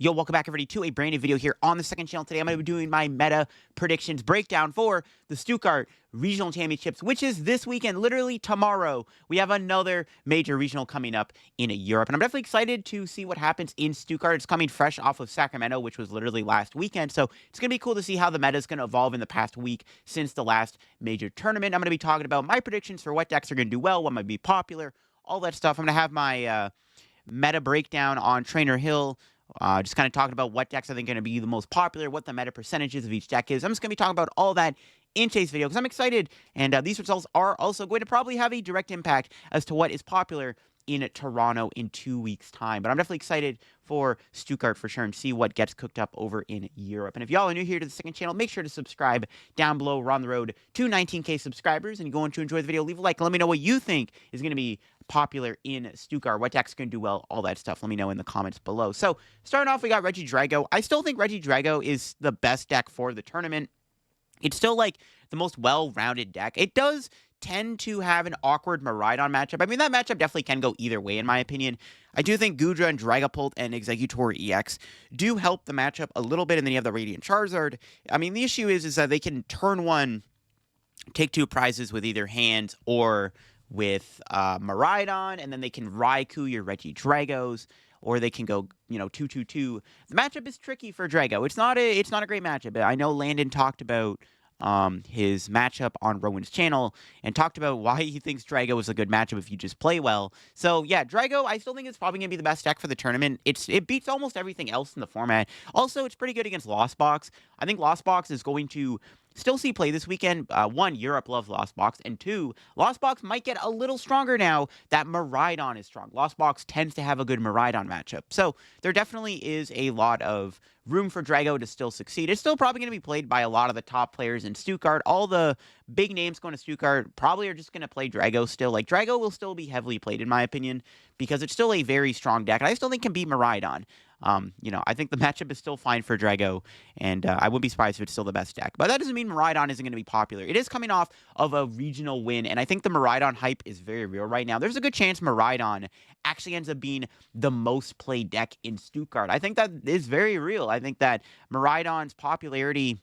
Yo, welcome back everybody to a brand new video here on the second channel. Today I'm going to be doing my meta predictions breakdown for the Stuttgart Regional Championships, which is this weekend, literally tomorrow. We have another major regional coming up in Europe, and I'm definitely excited to see what happens in Stuttgart. It's coming fresh off of Sacramento, which was literally last weekend, so it's going to be cool to see how the meta is going to evolve in the past week since the last major tournament. I'm going to be talking about my predictions for what decks are going to do well, what might be popular, all that stuff. I'm going to have my meta breakdown on Trainer Hill. Just kind of talking about what decks I think are going to be the most popular, what the meta percentages of each deck is. I'm just going to be talking about all that in today's video because I'm excited, and these results are also going to probably have a direct impact as to what is popular in Toronto in 2 weeks' time. But I'm definitely excited for Stuttgart for sure and see what gets cooked up over in Europe. And if y'all are new here to the second channel, make sure to subscribe down below. We're on the road to 19K subscribers, and you're going to enjoy the video. Leave a like. Let me know what you think is going to be popular in Stuttgart, what decks are going to do well, all that stuff. Let me know in the comments below. So starting off, we got Regidrago. I still think Regidrago is the best deck for the tournament. It's still like the most well-rounded deck. It does tend to have an awkward Miraidon matchup. I mean, that matchup definitely can go either way, in my opinion. I do think Goodra and Dragapult and Exeggutor EX do help the matchup a little bit, and then you have the Radiant Charizard. I mean, the issue is that they can turn one, take two prizes with either hands or with Miraidon, and then they can Raikou your Regidragos, or they can go, 2-2-2. The matchup is tricky for Drago. It's not a great matchup. I know Landon talked about his matchup on Rowan's channel and talked about why he thinks Drago is a good matchup if you just play well. So yeah, Drago, I still think it's probably going to be the best deck for the tournament. It beats almost everything else in the format. Also, it's pretty good against Lost Box. I think Lost Box is going to still see play this weekend. One, Europe loves Lost Box, and two, Lost Box might get a little stronger now that Miraidon is strong. Lost Box tends to have a good Miraidon matchup. So there definitely is a lot of room for Drago to still succeed. It's still probably going to be played by a lot of the top players in Stuttgart. All the big names going to Stuttgart probably are just going to play Drago still. Like, Drago will still be heavily played, in my opinion, because it's still a very strong deck, and I still think can beat Miraidon. I think the matchup is still fine for Drago, and I wouldn't be surprised if it's still the best deck. But that doesn't mean Miraidon isn't going to be popular. It is coming off of a regional win, and I think the Miraidon hype is very real right now. There's a good chance Miraidon actually ends up being the most played deck in Stuttgart. I think that is very real. I think that Miraidon's popularity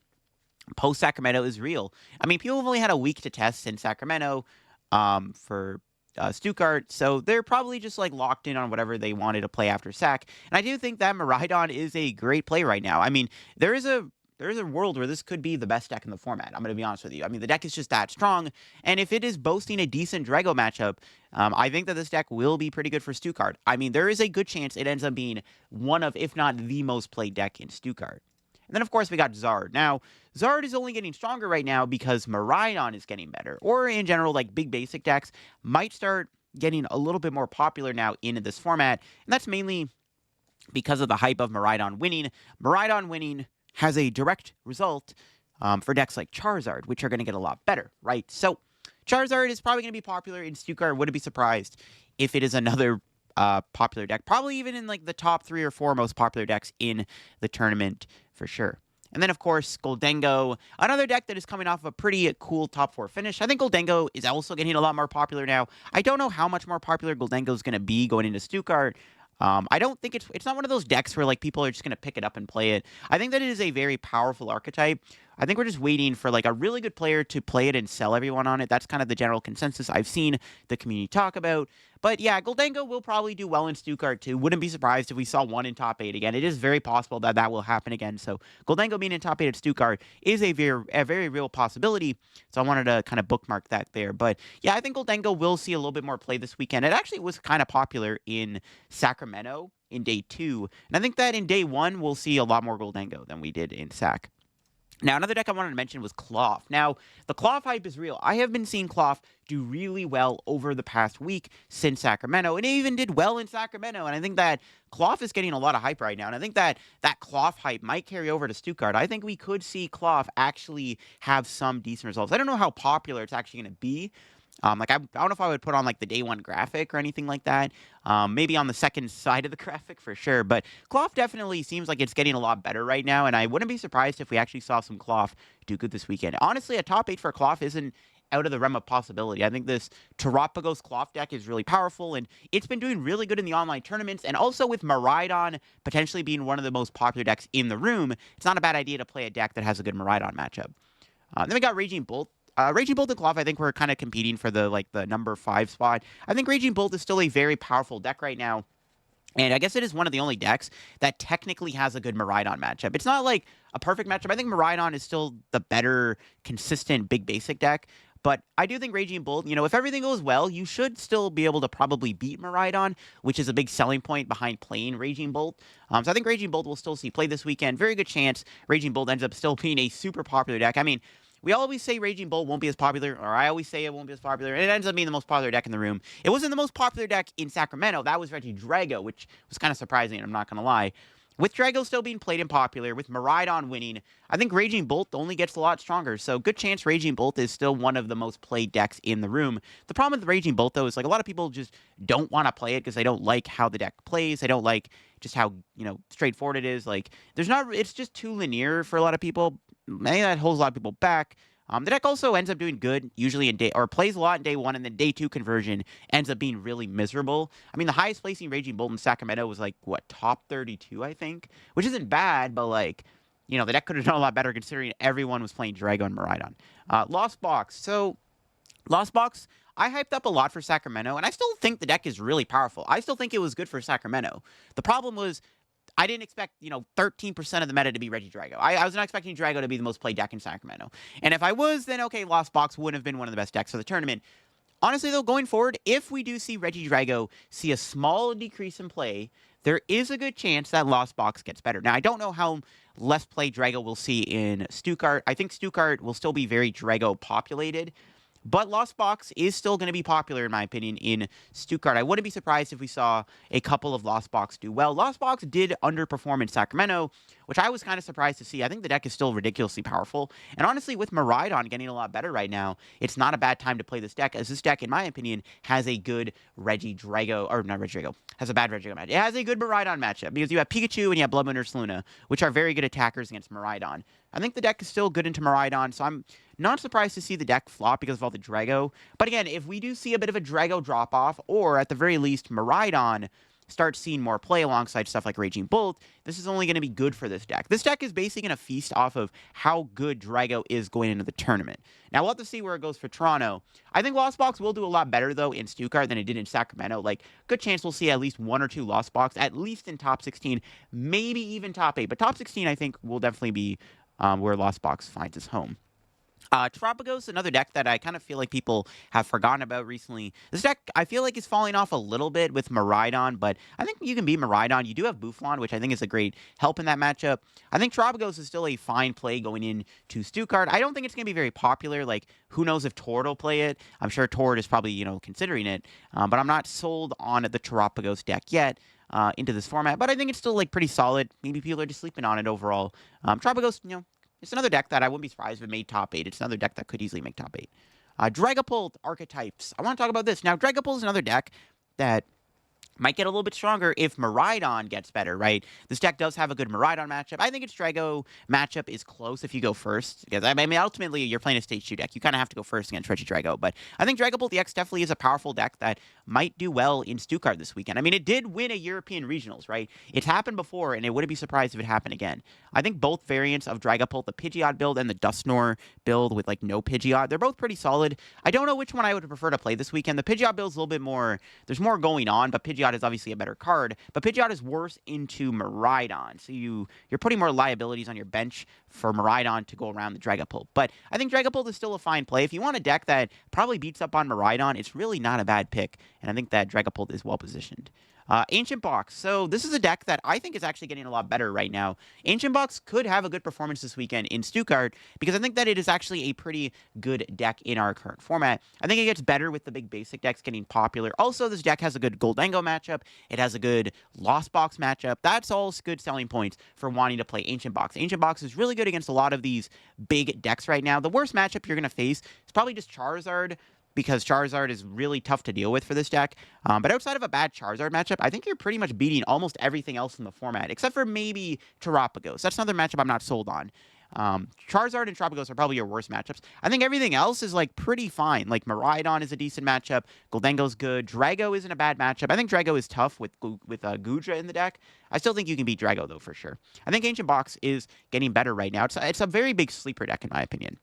post-Sacramento is real. I mean, people have only had a week to test in Sacramento for Stuttgart, so they're probably just like locked in on whatever they wanted to play after Sac. And I do think that Miraidon is a great play right now. I mean, there is a world where this could be the best deck in the format. I'm going to be honest with you. I mean, the deck is just that strong, and if it is boasting a decent Drago matchup, I think that this deck will be pretty good for Stuttgart. I mean, there is a good chance it ends up being one of, if not the most played deck in Stuttgart. And then, of course, we got Zard. Now, Zard is only getting stronger right now because Miraidon is getting better. Or, in general, like, big basic decks might start getting a little bit more popular now in this format. And that's mainly because of the hype of Miraidon winning. Miraidon winning has a direct result for decks like Charizard, which are going to get a lot better, right? So, Charizard is probably going to be popular in Stuttgart. Wouldn't be surprised if it is another popular deck, probably even in like the top 3 or 4 most popular decks in the tournament for sure. And then, of course, Goldengo, another deck that is coming off of a pretty cool top 4 finish. I think Goldengo is also getting a lot more popular now. I don't know how much more popular Goldengo is going to be going into Stuttgart. I don't think it's not one of those decks where like people are just going to pick it up and play it. I think that it is a very powerful archetype. I think we're just waiting for like a really good player to play it and sell everyone on it. That's kind of the general consensus I've seen the community talk about. But yeah, Goldengo will probably do well in Stuttgart too. Wouldn't be surprised if we saw one in top 8 again. It is very possible that that will happen again. So Goldengo being in top 8 at Stuttgart is a very real possibility. So I wanted to kind of bookmark that there. But yeah, I think Goldengo will see a little bit more play this weekend. It actually was kind of popular in Sacramento in day 2. And I think that in day 1, we'll see a lot more Goldengo than we did in Sac. Now, another deck I wanted to mention was Cloth. Now, the Cloth hype is real. I have been seeing Cloth do really well over the past week since Sacramento, and it even did well in Sacramento, and I think that Cloth is getting a lot of hype right now, and I think that that Cloth hype might carry over to Stuttgart. I think we could see Cloth actually have some decent results. I don't know how popular it's actually going to be. I don't know if I would put on like the day 1 graphic or anything like that. Maybe on the second side of the graphic for sure. But Cloth definitely seems like it's getting a lot better right now, and I wouldn't be surprised if we actually saw some Cloth do good this weekend. Honestly, a top 8 for Cloth isn't out of the realm of possibility. I think this Terapagos Cloth deck is really powerful, and it's been doing really good in the online tournaments, and also with Miraidon potentially being one of the most popular decks in the room, it's not a bad idea to play a deck that has a good Miraidon matchup. Then we got Raging Bolt. Raging Bolt and Cloth, I think we're kind of competing for the number 5 spot. I think Raging Bolt is still a very powerful deck right now. And I guess it is one of the only decks that technically has a good Miraidon matchup. It's not like a perfect matchup. I think Miraidon is still the better, consistent, big basic deck. But I do think Raging Bolt, if everything goes well, you should still be able to probably beat Miraidon, which is a big selling point behind playing Raging Bolt. So I think Raging Bolt will still see play this weekend. Very good chance Raging Bolt ends up still being a super popular deck. I mean, we always say Raging Bolt won't be as popular, or I always say it won't be as popular, and it ends up being the most popular deck in the room. It wasn't the most popular deck in Sacramento. That was Regidrago, which was kind of surprising, I'm not going to lie. With Drago still being played and popular, with Miraidon winning, I think Raging Bolt only gets a lot stronger. So good chance Raging Bolt is still one of the most played decks in the room. The problem with Raging Bolt, though, is a lot of people just don't want to play it because they don't like how the deck plays. They don't like just how, straightforward it is. It's just too linear for a lot of people. I think that holds a lot of people back. The deck also ends up doing good, usually plays a lot in day 1, and then day 2 conversion ends up being really miserable. I mean, the highest placing Raging Bolt in Sacramento was top 32, I think, which isn't bad, but the deck could have done a lot better considering everyone was playing Drago and Miraidon. Lost Box. So, Lost Box, I hyped up a lot for Sacramento, and I still think the deck is really powerful. I still think it was good for Sacramento. The problem was, I didn't expect, 13% of the meta to be Regidrago. I was not expecting Drago to be the most played deck in Sacramento. And if I was, then okay, Lost Box would have been one of the best decks for the tournament. Honestly, though, going forward, if we do see Regidrago see a small decrease in play, there is a good chance that Lost Box gets better. Now, I don't know how less play Drago we'll see in Stuttgart. I think Stuttgart will still be very Drago populated. But Lost Box is still going to be popular, in my opinion, in Stuttgart. I wouldn't be surprised if we saw a couple of Lost Box do well. Lost Box did underperform in Sacramento, which I was kind of surprised to see. I think the deck is still ridiculously powerful. And honestly, with Miraidon getting a lot better right now, it's not a bad time to play this deck, as this deck, in my opinion, has a good has a bad Regidrago matchup. It has a good Miraidon matchup, because you have Pikachu and you have Blood Moon Ursaluna, which are very good attackers against Miraidon. I think the deck is still good into Miraidon, so I'm not surprised to see the deck flop because of all the Drago. But again, if we do see a bit of a Drago drop-off, or at the very least, Miraidon starts seeing more play alongside stuff like Raging Bolt, this is only going to be good for this deck. This deck is basically going to feast off of how good Drago is going into the tournament. Now, we'll have to see where it goes for Toronto. I think Lost Box will do a lot better, though, in Stuttgart than it did in Sacramento. Good chance we'll see at least 1 or 2 Lost Box, at least in top 16, maybe even top 8. But top 16, I think, will definitely be where Lost Box finds its home. Terapagos, another deck that I kind of feel like people have forgotten about recently. This deck, I feel like, is falling off a little bit with Miraidon, but I think you can beat Miraidon. You do have Bufflon, which I think is a great help in that matchup. I think Terapagos is still a fine play going into Stuttgart. I don't think it's going to be very popular. Who knows if Tord will play it? I'm sure Tord is probably, considering it, but I'm not sold on the Terapagos deck yet. Into this format, but I think it's still pretty solid. Maybe people are just sleeping on it overall. Terapagos, it's another deck that I wouldn't be surprised if it made top 8. It's another deck that could easily make top 8. Dragapult archetypes. I want to talk about this. Now, Dragapult is another deck that might get a little bit stronger if Miraidon gets better, right? This deck does have a good Miraidon matchup. I think its Drago matchup is close if you go first. Because, I mean, ultimately, you're playing a Stage 2 deck. You kind of have to go first against Regidrago. But I think Dragapult EX definitely is a powerful deck that might do well in Stuttgart this weekend. I mean, it did win a European Regionals, right? It's happened before, and it wouldn't be surprised if it happened again. I think both variants of Dragapult, the Pidgeot build and the Dusknoir build with, no Pidgeot, they're both pretty solid. I don't know which one I would prefer to play this weekend. The Pidgeot build's a little bit more, there's more going on, but Pidgeot is obviously a better card. But Pidgeot is worse into Miraidon, so you're putting more liabilities on your bench for Miraidon to go around the Dragapult. But I think Dragapult is still a fine play. If you want a deck that probably beats up on Miraidon, it's really not a bad pick, and I think that Dragapult is well positioned. Ancient Box. So this is a deck that I think is actually getting a lot better right now. Ancient Box could have a good performance this weekend in Stuttgart because I think that it is actually a pretty good deck in our current format. I think it gets better with the big basic decks getting popular. Also, this deck has a good Goldango matchup. It has a good Lost Box matchup. That's all good selling points for wanting to play Ancient Box. Ancient Box is really good against a lot of these big decks right now. The worst matchup you're going to face is probably just Charizard, because Charizard is really tough to deal with for this deck. But outside of a bad Charizard matchup, I think you're pretty much beating almost everything else in the format, except for maybe Terapagos. That's another matchup I'm not sold on. Charizard and Tropicos are probably your worst matchups. I think everything else is like pretty fine. Like Miraidon is a decent matchup. Goldengo's good. Drago isn't a bad matchup. I think Drago is tough with Gudra in the deck. I still think you can beat Drago though for sure. I think Ancient Box is getting better right now. It's a very big sleeper deck in my opinion.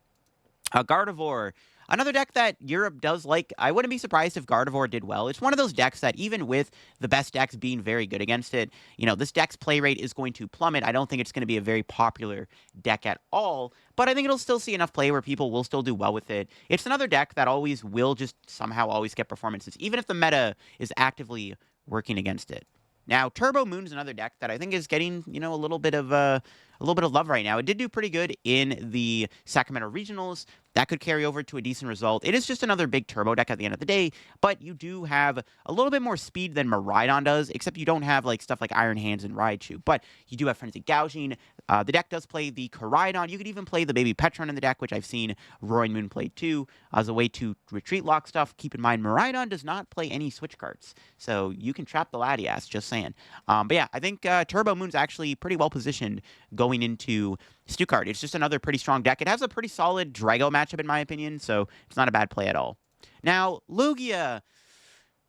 Gardevoir, another deck that Europe does like. I wouldn't be surprised if Gardevoir did well. It's one of those decks that even with the best decks being very good against it, this deck's play rate is going to plummet. I don't think it's going to be a very popular deck at all, but I think it'll still see enough play where people will still do well with it. It's another deck that always will just somehow always get performances, even if the meta is actively working against it. Now, Turbo Moon's another deck that I think is getting, a little bit of love right now. It did do pretty good in the Sacramento Regionals. That could carry over to a decent result. It is just another big turbo deck at the end of the day, but you do have a little bit more speed than Miraidon does, except you don't have like stuff like Iron Hands and Raichu, but you do have Frenzy Gouging. The deck does play the Koraidon. You could even play the Baby Petron in the deck, which I've seen Roaring Moon play too, as a way to retreat lock stuff. Keep in mind, Miraidon does not play any switch cards, so you can trap the Latias, just saying. But yeah, I think Turbo Moon's actually pretty well positioned going into Stuttgart. It's just another pretty strong deck. It has a pretty solid Drago matchup, in my opinion, so it's not a bad play at all. Now, Lugia.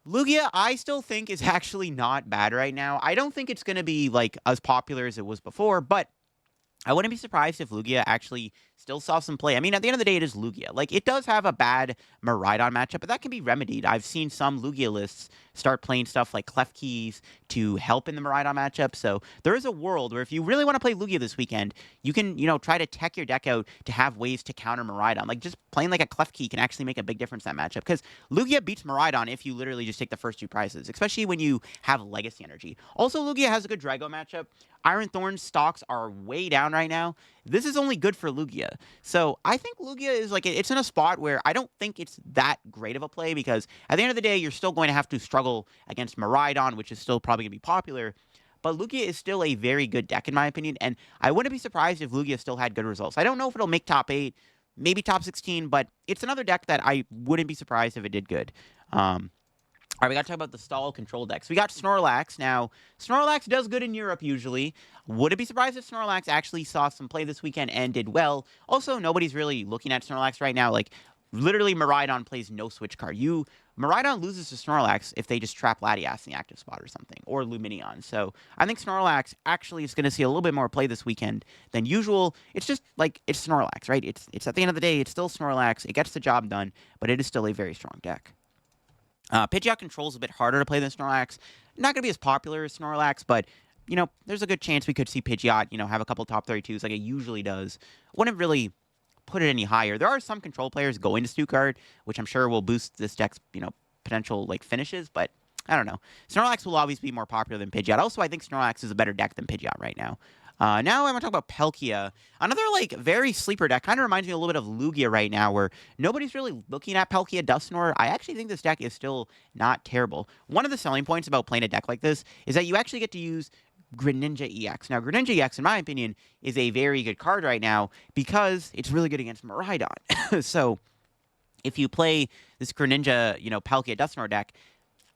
Lugia, I still think, is actually not bad right now. I don't think it's going to be, like, as popular as it was before, but I wouldn't be surprised if Lugia actually still saw some play. I mean, at the end of the day, it is Lugia. Like, it does have a bad Miraidon matchup, but that can be remedied. I've seen some Lugia lists start playing stuff like Clef Keys to help in the Miraidon matchup. So there is a world where if you really want to play Lugia this weekend, you can, try to tech your deck out to have ways to counter Miraidon. Like, just playing like a Clef Key can actually make a big difference in that matchup, because Lugia beats Miraidon if you literally just take the first two prizes, especially when you have Legacy Energy. Also, Lugia has a good Drago matchup. Iron Thorn's stocks are way down right now. This is only good for Lugia. So I think Lugia is like, it's in a spot where I don't think it's that great of a play, because at the end of the day, you're still going to have to struggle against Miraidon, which is still probably going to be popular. But Lugia is still a very good deck, in my opinion, and I wouldn't be surprised if Lugia still had good results. I don't know if it'll make top 8, maybe top 16, but it's another deck that I wouldn't be surprised if it did good. All right, we got to talk about the stall control decks. We got Snorlax. Now, Snorlax does good in Europe usually. Wouldn't be surprised if Snorlax actually saw some play this weekend and did well. Also, nobody's really looking at Snorlax right now. Like, literally, Miraidon plays no switch card. Miraidon loses to Snorlax if they just trap Latias in the active spot or something, or Lumineon. So I think Snorlax actually is going to see a little bit more play this weekend than usual. It's just like, it's Snorlax, right? It's at the end of the day, it's still Snorlax. It gets the job done, but it is still a very strong deck. Pidgeot control's a bit harder to play than Snorlax. Not going to be as popular as Snorlax, but, there's a good chance we could see Pidgeot, have a couple top 32s like it usually does. Wouldn't really put it any higher. There are some control players going to Stuttgart, which I'm sure will boost this deck's, potential, like, finishes, but I don't know. Snorlax will always be more popular than Pidgeot. Also, I think Snorlax is a better deck than Pidgeot right now. Now I'm going to talk about Palkia. Another, like, very sleeper deck. Kind of reminds me a little bit of Lugia right now, where nobody's really looking at Palkia Dusknoir. I actually think this deck is still not terrible. One of the selling points about playing a deck like this is that you actually get to use Greninja EX. Now, Greninja EX, in my opinion, is a very good card right now because it's really good against Miraidon. So, if you play this Greninja, Palkia Dusknoir deck,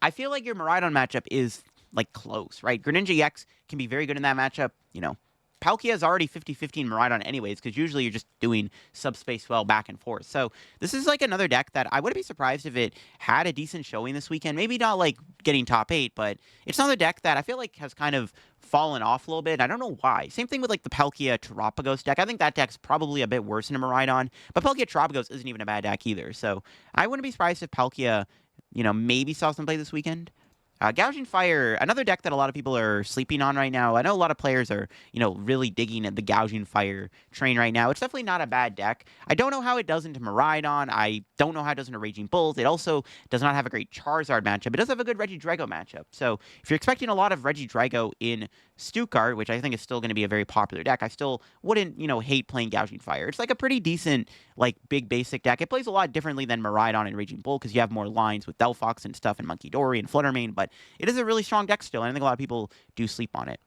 I feel like your Miraidon matchup is, like, close, right? Greninja EX can be very good in that matchup, Palkia is already 50-50 in Miraidon anyways, because usually you're just doing Subspace Well back and forth. So this is like another deck that I wouldn't be surprised if it had a decent showing this weekend. Maybe not like getting top 8, but it's another deck that I feel like has kind of fallen off a little bit. I don't know why. Same thing with like the Palkia Terapagos deck. I think that deck's probably a bit worse than a Miraidon, but Palkia Terapagos isn't even a bad deck either. So I wouldn't be surprised if Palkia, maybe saw some play this weekend. Gouging Fire, another deck that a lot of people are sleeping on right now. I know a lot of players are, really digging at the Gouging Fire train right now. It's definitely not a bad deck. I don't know how it does into Miraidon. I don't know how it does into Raging Bulls. It also does not have a great Charizard matchup. It does have a good Regidrago matchup. So if you're expecting a lot of Regidrago in Stuttgart, which I think is still going to be a very popular deck, I still wouldn't, hate playing Gouging Fire. It's like a pretty decent, like, big basic deck. It plays a lot differently than Miraidon and Raging Bull because you have more lines with Delphox and stuff and Monkey Dory and Fluttermane, but it is a really strong deck still, and I think a lot of people do sleep on it.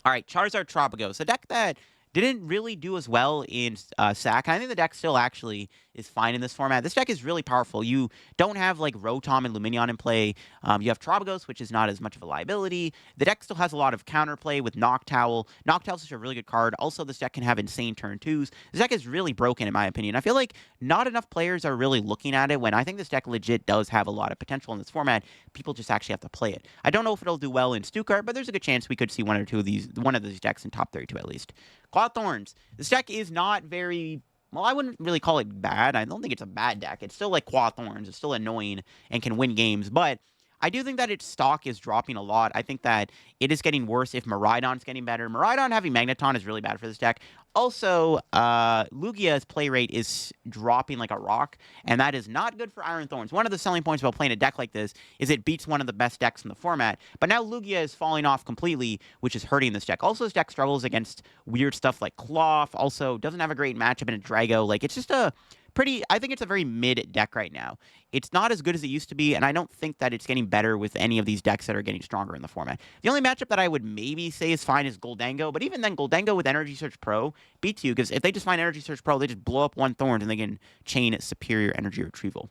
All right, Charizard Tropicos, a deck that didn't really do as well in SAC. I think the deck still actually is fine in this format. This deck is really powerful. You don't have like Rotom and Luminion in play. You have Trobagos, which is not as much of a liability. The deck still has a lot of counterplay with Noctowl. Noctowl's just a really good card. Also, this deck can have insane turn twos. This deck is really broken in my opinion. I feel like not enough players are really looking at it when I think this deck legit does have a lot of potential in this format. People just actually have to play it. I don't know if it'll do well in Stuttgart, but there's a good chance we could see one of these decks in top 32 at least. Cloud Thorns. This deck is not very... Well, I wouldn't really call it bad. I don't think it's a bad deck. It's still like Quaw Thorns. It's still annoying and can win games. But I do think that its stock is dropping a lot. I think that it is getting worse if Miraidon's getting better. Miraidon having Magneton is really bad for this deck. Also, Lugia's play rate is dropping like a rock, and that is not good for Iron Thorns. One of the selling points about playing a deck like this is it beats one of the best decks in the format, but now Lugia is falling off completely, which is hurting this deck. Also, this deck struggles against weird stuff like Cloth, also doesn't have a great matchup in a Drago. Like, it's just a pretty... I think it's a very mid deck right now. It's not as good as it used to be, and I don't think that it's getting better with any of these decks that are getting stronger in the format. The only matchup that I would maybe say is fine is Goldango, but even then, Goldango with Energy Search Pro beats you, because if they just find Energy Search Pro, they just blow up one Thorn, and they can chain superior energy retrieval.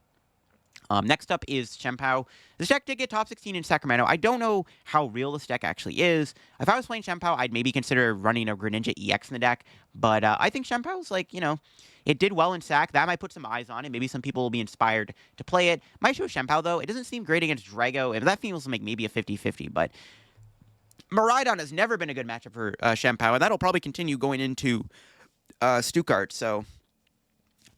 Next up is Chien-Pao. This deck did get top 16 in Sacramento. I don't know how real this deck actually is. If I was playing Chien-Pao, I'd maybe consider running a Greninja EX in the deck, but I think Chien-Pao's like, it did well in SAC. That might put some eyes on it. Maybe some people will be inspired to play it. My issue with Chien-Pao, though, it doesn't seem great against Drago. If that feels like maybe a 50-50, but Miraidon has never been a good matchup for Chien-Pao, and that'll probably continue going into Stuttgart, so...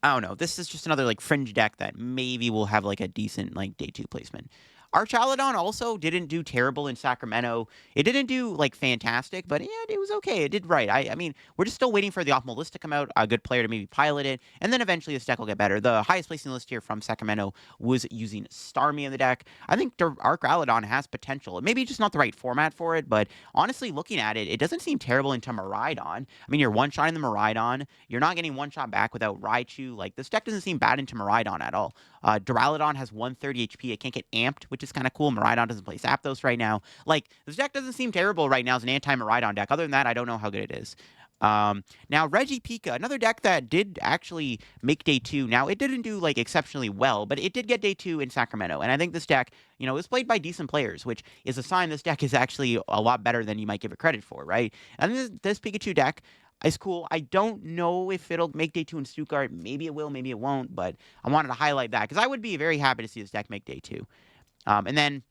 I don't know. This is just another, like, Fringe deck that maybe will have, like, a decent, like, day 2 placement. Archaladon also didn't do terrible in Sacramento. It didn't do, like, fantastic, but, yeah, it was okay. It did right. I mean, we're just still waiting for the optimal list to come out, a good player to maybe pilot it, and then eventually this deck will get better. The highest placing list here from Sacramento was using Starmie in the deck. I think Archaladon has potential. Maybe just not the right format for it, but honestly, looking at it, it doesn't seem terrible into Miraidon. I mean, you're one-shotting the Miraidon. You're not getting one-shot back without Raichu. Like, this deck doesn't seem bad into Miraidon at all. Duraludon has 130 HP. It can't get amped, which is kind of cool. Miraidon doesn't play Zapdos right now. Like, this deck doesn't seem terrible right now as an anti-Miraidon deck. Other than that, I don't know how good it is. Now, Reggie-Pika, another deck that did actually make day 2. Now, it didn't do, like, exceptionally well, but it did get day 2 in Sacramento. And I think this deck, is played by decent players, which is a sign this deck is actually a lot better than you might give it credit for, right? And this Pikachu deck is cool. I don't know if it'll make day 2 in Stuttgart. Maybe it will, maybe it won't, but I wanted to highlight that because I would be very happy to see this deck make day 2. And then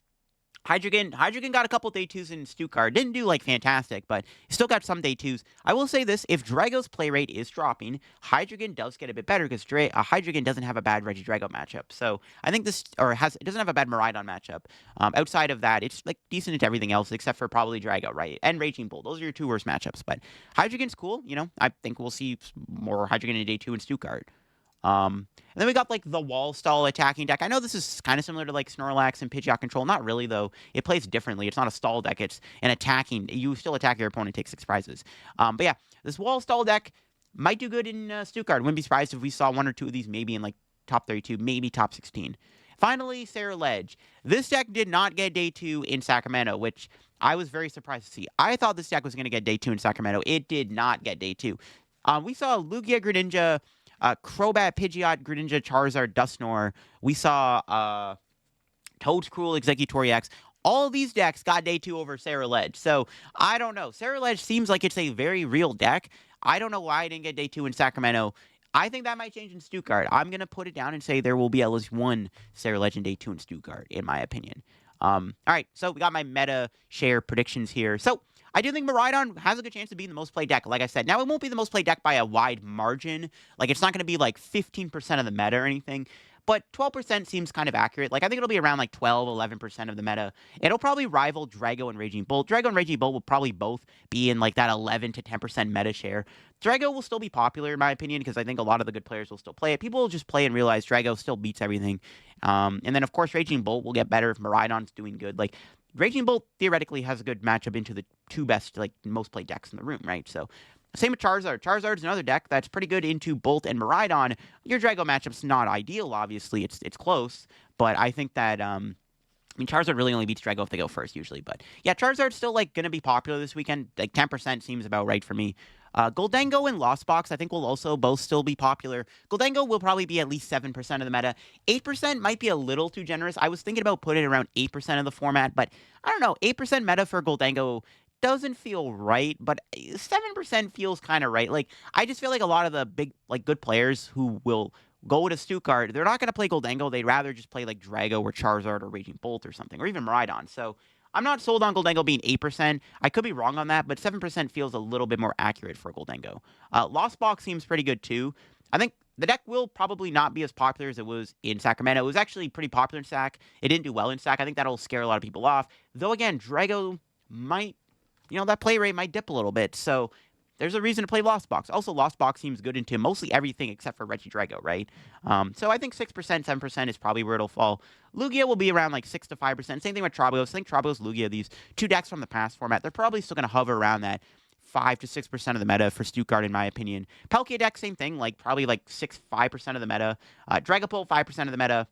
Hydreigon got a couple day 2s in Stuttgart. Didn't do, like, fantastic, but still got some day 2s. I will say this, if Drago's play rate is dropping, Hydreigon does get a bit better because Hydreigon doesn't have a bad Regidrago matchup. So I think this, it doesn't have a bad Miraidon matchup. Outside of that, it's, like, decent into everything else except for probably Drago, right? And Raging Bull. Those are your 2 worst matchups, but Hydreigon's cool, I think we'll see more Hydreigon in day 2 in Stuttgart. And then we got, like, the wall stall attacking deck. I know this is kind of similar to, like, Snorlax and Pidgeot Control. Not really, though. It plays differently. It's not a stall deck. It's an attacking. You still attack your opponent, take 6 prizes. But yeah, this wall stall deck might do good in Stuttgart. Wouldn't be surprised if we saw 1 or 2 of these maybe in, like, top 32, maybe top 16. Finally, Sarah Ledge. This deck did not get day 2 in Sacramento, which I was very surprised to see. I thought this deck was going to get day 2 in Sacramento. It did not get day 2. We saw Lugia, Greninja, Crobat, Pidgeot, Greninja, Charizard, Dusknoir. We saw Toedscruel, Executor X. All of these decks got day 2 over Sarah Ledge. So, I don't know. Sarah Ledge seems like it's a very real deck. I don't know why I didn't get day 2 in Sacramento. I think that might change in Stuttgart. I'm going to put it down and say there will be at least 1 Sarah Ledge in day 2 in Stuttgart, in my opinion. All right, so we got my meta share predictions here. So, I do think Miraidon has a good chance of being the most played deck, like I said. Now, it won't be the most played deck by a wide margin. Like, it's not going to be, like, 15% of the meta or anything. But 12% seems kind of accurate. Like, I think it'll be around, like, 12, 11% of the meta. It'll probably rival Drago and Raging Bolt. Drago and Raging Bolt will probably both be in, like, that 11 to 10% meta share. Drago will still be popular, in my opinion, because I think a lot of the good players will still play it. People will just play and realize Drago still beats everything. And then, of course, Raging Bolt will get better if Miraidon's doing good. Like, Raging Bolt theoretically has a good matchup into the 2 best, like, most played decks in the room, right? So, same with Charizard. Charizard's another deck that's pretty good into Bolt and Miraidon. Your Drago matchup's not ideal, obviously. It's close, but I think that, Charizard really only beats Drago if they go first, usually. But, yeah, Charizard's still, like, going to be popular this weekend. Like, 10% seems about right for me. Goldango and Lost Box, I think, will also both still be popular. Goldango will probably be at least 7% of the meta. 8% might be a little too generous. I was thinking about putting it around 8% of the format, but I don't know. 8% meta for Goldango doesn't feel right, but 7% feels kind of right. Like, I just feel like a lot of the big, like, good players who will go to Stuttgart, they're not going to play Goldango. They'd rather just play, like, Drago or Charizard or Raging Bolt or something, or even Miraidon. So I'm not sold on Goldango being 8%. I could be wrong on that, but 7% feels a little bit more accurate for Goldango. Lost Box seems pretty good, too. I think the deck will probably not be as popular as it was in Sacramento. It was actually pretty popular in Sac. It didn't do well in Sac. I think that'll scare a lot of people off. Though, again, Drago might, that play rate might dip a little bit. So there's a reason to play Lost Box. Also, Lost Box seems good into mostly everything except for Regidrago, right? So I think 6%, 7% is probably where it'll fall. Lugia will be around like 6 to 5%. Same thing with Trabos. I think Trabos, Lugia, these two decks from the past format, they're probably still going to hover around that 5 to 6% of the meta for Stuttgart, in my opinion. Palkia deck, same thing, like probably like 5% of the meta. Dragapult, 5% of the meta.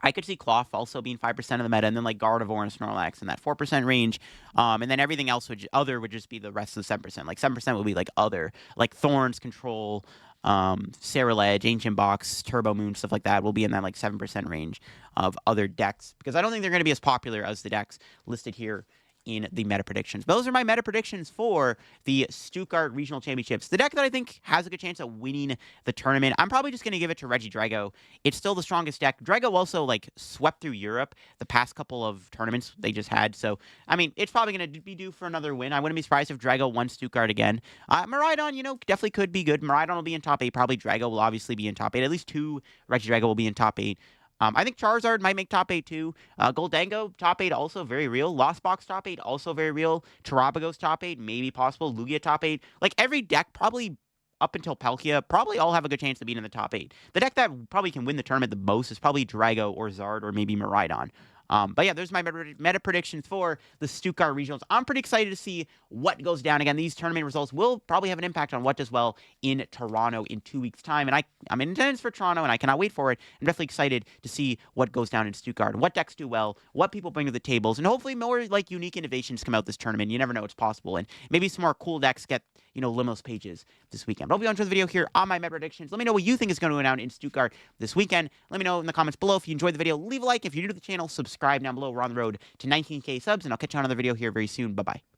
I could see Cloth also being 5% of the meta, and then like Gardevoir and Snorlax in that 4% range. And then everything else would just be the rest of the 7%. Like 7% would be like other, like Thorns, Control, Ceruledge, Ancient Box, Turbo Moon, stuff like that will be in that like 7% range of other decks, because I don't think they're going to be as popular as the decks listed here in the meta predictions. But those are my meta predictions for the Stuttgart Regional Championships. The deck that I think has a good chance of winning the tournament, I'm probably just going to give it to Regidrago. It's still the strongest deck. Drago also, like, swept through Europe the past couple of tournaments they just had. So, I mean, it's probably going to be due for another win. I wouldn't be surprised if Drago won Stuttgart again. Miraidon, definitely could be good. Miraidon will be in top 8. Probably Drago will obviously be in top 8. At least 2 Regidrago will be in top 8. I think Charizard might make top 8 too. Goldango, top 8, also very real. Lost Box, top 8, also very real. Tarabago's top 8, maybe possible. Lugia, top 8. Like, every deck, probably up until Palkia, probably all have a good chance of being in the top 8. The deck that probably can win the tournament the most is probably Drago or Zard or maybe Miraidon. But yeah, there's my meta predictions for the Stuttgart Regionals. I'm pretty excited to see what goes down. Again, these tournament results will probably have an impact on what does well in Toronto in 2 weeks' time. And I'm in attendance for Toronto, and I cannot wait for it. I'm definitely excited to see what goes down in Stuttgart, what decks do well, what people bring to the tables, and hopefully more like unique innovations come out this tournament. You never know, it's possible. And maybe some more cool decks get, Limos pages this weekend. But hope you enjoyed the video here on my meta predictions. Let me know what you think is going to go down in Stuttgart this weekend. Let me know in the comments below. If you enjoyed the video, leave a like. If you're new to the channel, subscribe down below. We're on the road to 19K subs, and I'll catch you on another video here very soon. Bye-bye.